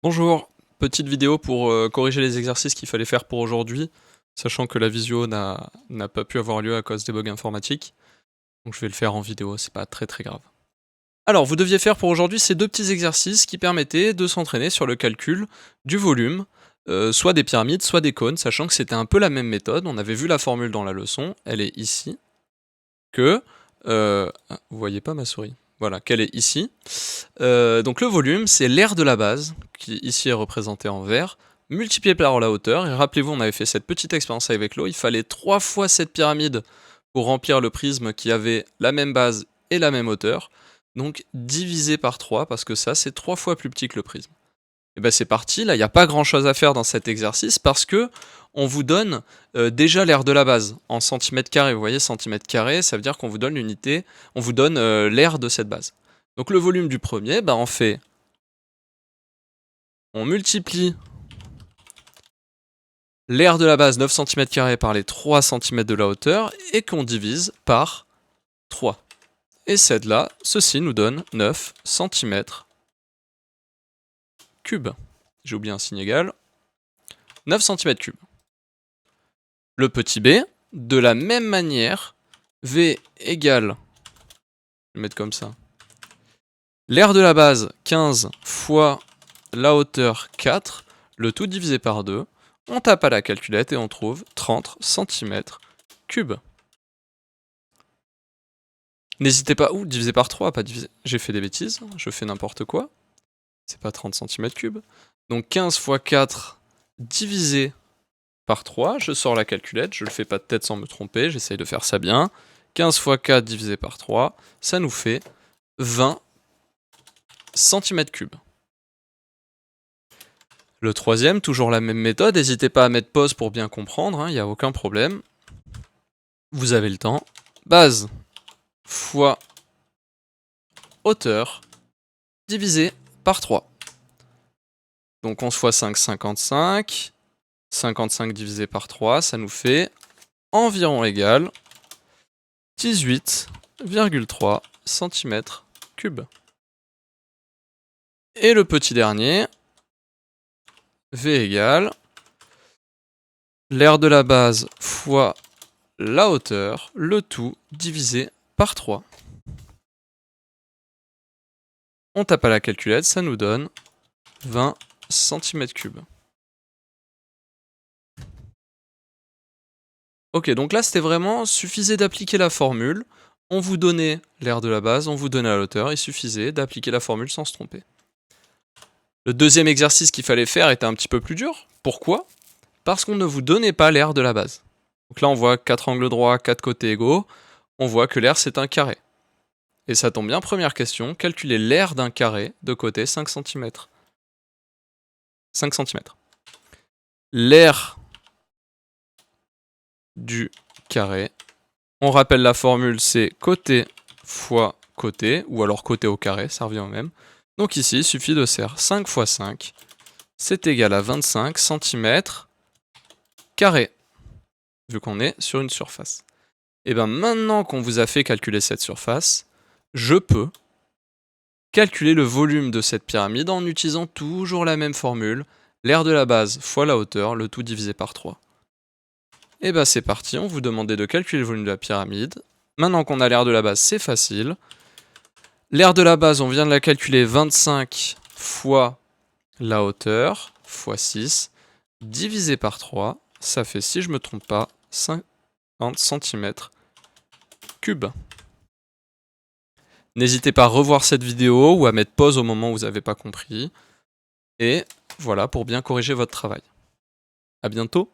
Bonjour, petite vidéo pour corriger les exercices qu'il fallait faire pour aujourd'hui, sachant que la visio n'a pas pu avoir lieu à cause des bugs informatiques. Donc je vais le faire en vidéo, c'est pas très grave. Alors, vous deviez faire pour aujourd'hui ces deux petits exercices qui permettaient de s'entraîner sur le calcul du volume, soit des pyramides, soit des cônes, sachant que c'était un peu la même méthode. On avait vu la formule dans la leçon, elle est ici, que... vous voyez pas ma souris? Voilà, qu'elle est ici. Donc le volume, c'est l'aire de la base, qui ici est représenté en vert, multiplié par la hauteur. Et rappelez-vous, on avait fait cette petite expérience avec l'eau, il fallait 3 fois cette pyramide pour remplir le prisme qui avait la même base et la même hauteur. Donc divisé par 3, parce que ça, c'est 3 fois plus petit que le prisme. Et ben c'est parti, là, il n'y a pas grand-chose à faire dans cet exercice, parce que on vous donne déjà l'aire de la base en centimètres carrés. Vous voyez, centimètres carrés, ça veut dire qu'on vous donne l'unité, on vous donne l'aire de cette base. Donc le volume du premier, bah on multiplie l'aire de la base 9 cm² par les 3 cm de la hauteur et qu'on divise par 3. Et celle-là, ceci nous donne 9 cm3. J'ai oublié un signe égal. 9 cm3. Le petit b, de la même manière, V égale, je vais mettre comme ça, l'aire de la base 15 fois la hauteur 4, le tout divisé par 2, on tape à la calculette et on trouve 30 cm3. N'hésitez pas, divisé par 3, pas divisé, j'ai fait des bêtises, je fais n'importe quoi, c'est pas 30 cm3. Donc 15 fois 4 divisé par 3, je sors la calculette, je le fais pas de tête sans me tromper, j'essaye de faire ça bien. 15 fois 4 divisé par 3, ça nous fait 20 cm3. Le troisième, toujours la même méthode, n'hésitez pas à mettre pause pour bien comprendre, il n'y a aucun problème. Vous avez le temps. Base fois hauteur divisé par 3. Donc 11 fois 5, 55. 55 divisé par 3, ça nous fait environ égal 18,3 cm3. Et le petit dernier, V égale l'aire de la base fois la hauteur, le tout divisé par 3. On tape à la calculette, ça nous donne 20 cm3. Ok, donc là c'était vraiment, suffisait d'appliquer la formule, on vous donnait l'aire de la base, on vous donnait la hauteur, il suffisait d'appliquer la formule sans se tromper. Le deuxième exercice qu'il fallait faire était un petit peu plus dur. Pourquoi? Parce qu'on ne vous donnait pas l'aire de la base. Donc là on voit 4 angles droits, 4 côtés égaux, on voit que l'aire c'est un carré. Et ça tombe bien, première question, calculez l'aire d'un carré de côté 5 cm. 5 cm. L'aire du carré, on rappelle la formule, c'est côté fois côté, ou alors côté au carré, ça revient au même. Donc ici, il suffit de faire 5 fois 5, c'est égal à 25 cm², vu qu'on est sur une surface. Et bien maintenant qu'on vous a fait calculer cette surface, je peux calculer le volume de cette pyramide en utilisant toujours la même formule, l'aire de la base fois la hauteur, le tout divisé par 3. Et bien c'est parti, on vous demandait de calculer le volume de la pyramide. Maintenant qu'on a l'aire de la base, c'est facile. L'aire de la base, on vient de la calculer 25 fois la hauteur, fois 6, divisé par 3, ça fait, si je ne me trompe pas, 50 cm3. N'hésitez pas à revoir cette vidéo ou à mettre pause au moment où vous n'avez pas compris. Et voilà pour bien corriger votre travail. À bientôt.